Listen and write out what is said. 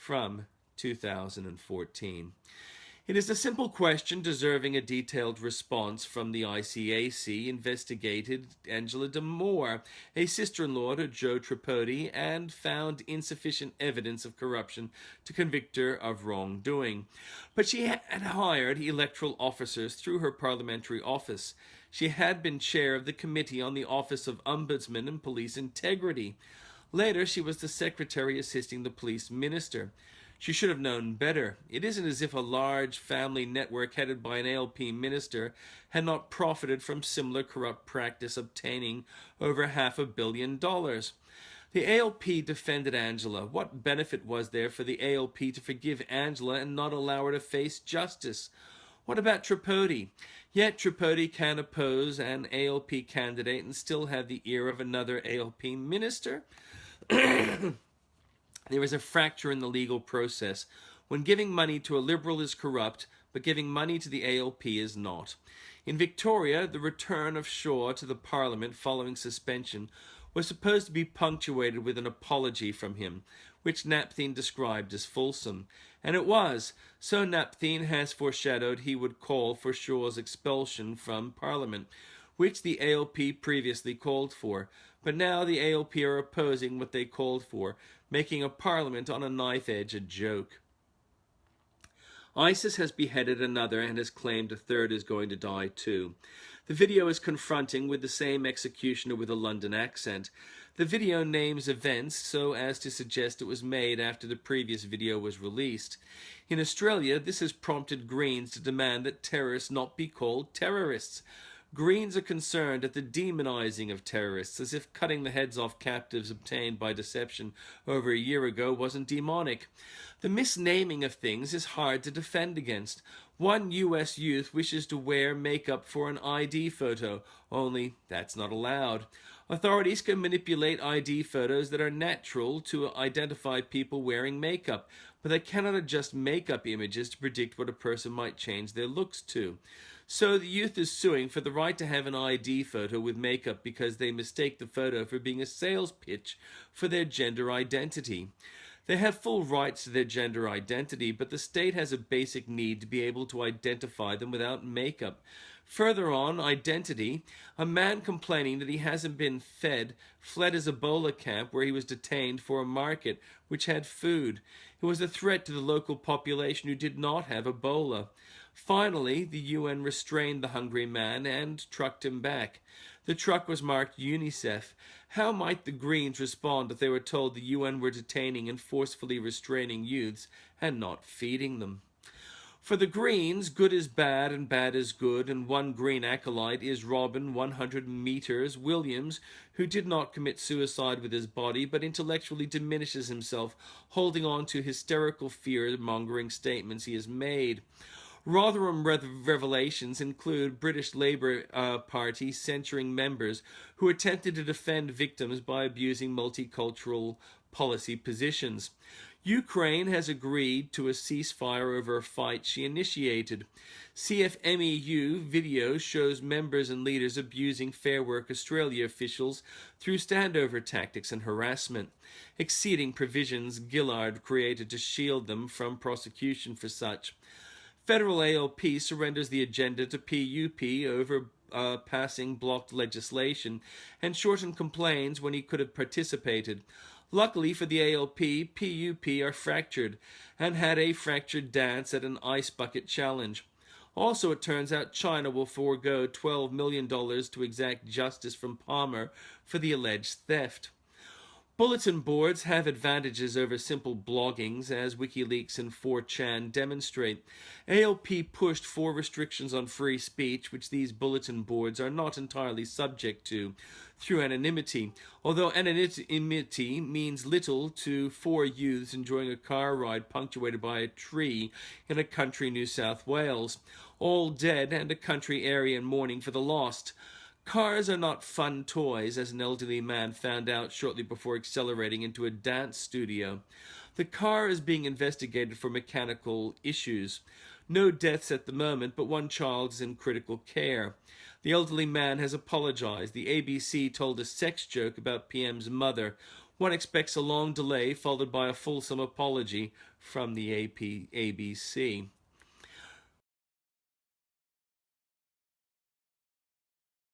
from 2014. It is a simple question deserving a detailed response from the ICAC investigated Angela Moore, a sister-in-law to Joe Tripodi, and found insufficient evidence of corruption to convict her of wrongdoing. But she had hired electoral officers through her parliamentary office. She had been chair of the Committee on the Office of Ombudsman and Police Integrity. Later, she was the secretary assisting the police minister. She should have known better. It isn't as if a large family network headed by an ALP minister had not profited from similar corrupt practice, obtaining over $500 million. The ALP defended Angela. What benefit was there for the ALP to forgive Angela and not allow her to face justice? What about Tripodi? Yet Tripodi can oppose an ALP candidate and still have the ear of another ALP minister? There is a fracture in the legal process. When giving money to a Liberal is corrupt, but giving money to the ALP is not. In Victoria, the return of Shaw to the Parliament following suspension was supposed to be punctuated with an apology from him, which Napthine described as fulsome. And it was. So Napthine has foreshadowed he would call for Shaw's expulsion from Parliament, which the ALP previously called for. But now the ALP are opposing what they called for, making a parliament on a knife edge a joke. ISIS has beheaded another and has claimed a third is going to die too. The video is confronting with the same executioner with a London accent. The video names events so as to suggest it was made after the previous video was released. In Australia, this has prompted Greens to demand that terrorists not be called terrorists. Greens are concerned at the demonizing of terrorists, as if cutting the heads off captives obtained by deception over a year ago wasn't demonic. The misnaming of things is hard to defend against. One U.S. youth wishes to wear makeup for an ID photo, only that's not allowed. Authorities can manipulate ID photos that are natural to identify people wearing makeup, but they cannot adjust makeup images to predict what a person might change their looks to. So the youth is suing for the right to have an ID photo with makeup because they mistake the photo for being a sales pitch for their gender identity. They have full rights to their gender identity, but the state has a basic need to be able to identify them without makeup. Further on, identity, a man complaining that he hasn't been fed fled his Ebola camp where he was detained for a market which had food. It was a threat to the local population who did not have Ebola. Finally, the UN restrained the hungry man and trucked him back. The truck was marked UNICEF. How might the Greens respond if they were told the UN were detaining and forcefully restraining youths and not feeding them? For the Greens, good is bad and bad is good, and one Green acolyte is Robyn 100 meters Williams, who did not commit suicide with his body but intellectually diminishes himself, holding on to hysterical fear-mongering statements he has made. Rotherham revelations include British Labour Party censuring members who attempted to defend victims by abusing multicultural policy positions. Ukraine has agreed to a ceasefire over a fight she initiated. CFMEU video shows members and leaders abusing Fair Work Australia officials through standover tactics and harassment, exceeding provisions Gillard created to shield them from prosecution for such. Federal ALP surrenders the agenda to PUP over passing blocked legislation, and Shorten complains when he could have participated. Luckily for the ALP, PUP are fractured, and had a fractured dance at an ice bucket challenge. Also, it turns out China will forego $12 million to exact justice from Palmer for the alleged theft. Bulletin boards have advantages over simple bloggings, as WikiLeaks and 4chan demonstrate. ALP pushed for restrictions on free speech, which these bulletin boards are not entirely subject to, through anonymity, although anonymity means little to four youths enjoying a car ride punctuated by a tree in a country New South Wales, all dead and a country area in mourning for the lost. Cars are not fun toys, as an elderly man found out shortly before accelerating into a dance studio. The car is being investigated for mechanical issues. No deaths at the moment, but one child is in critical care. The elderly man has apologized. The ABC told a sex joke about PM's mother. One expects a long delay followed by a fulsome apology from the ABC.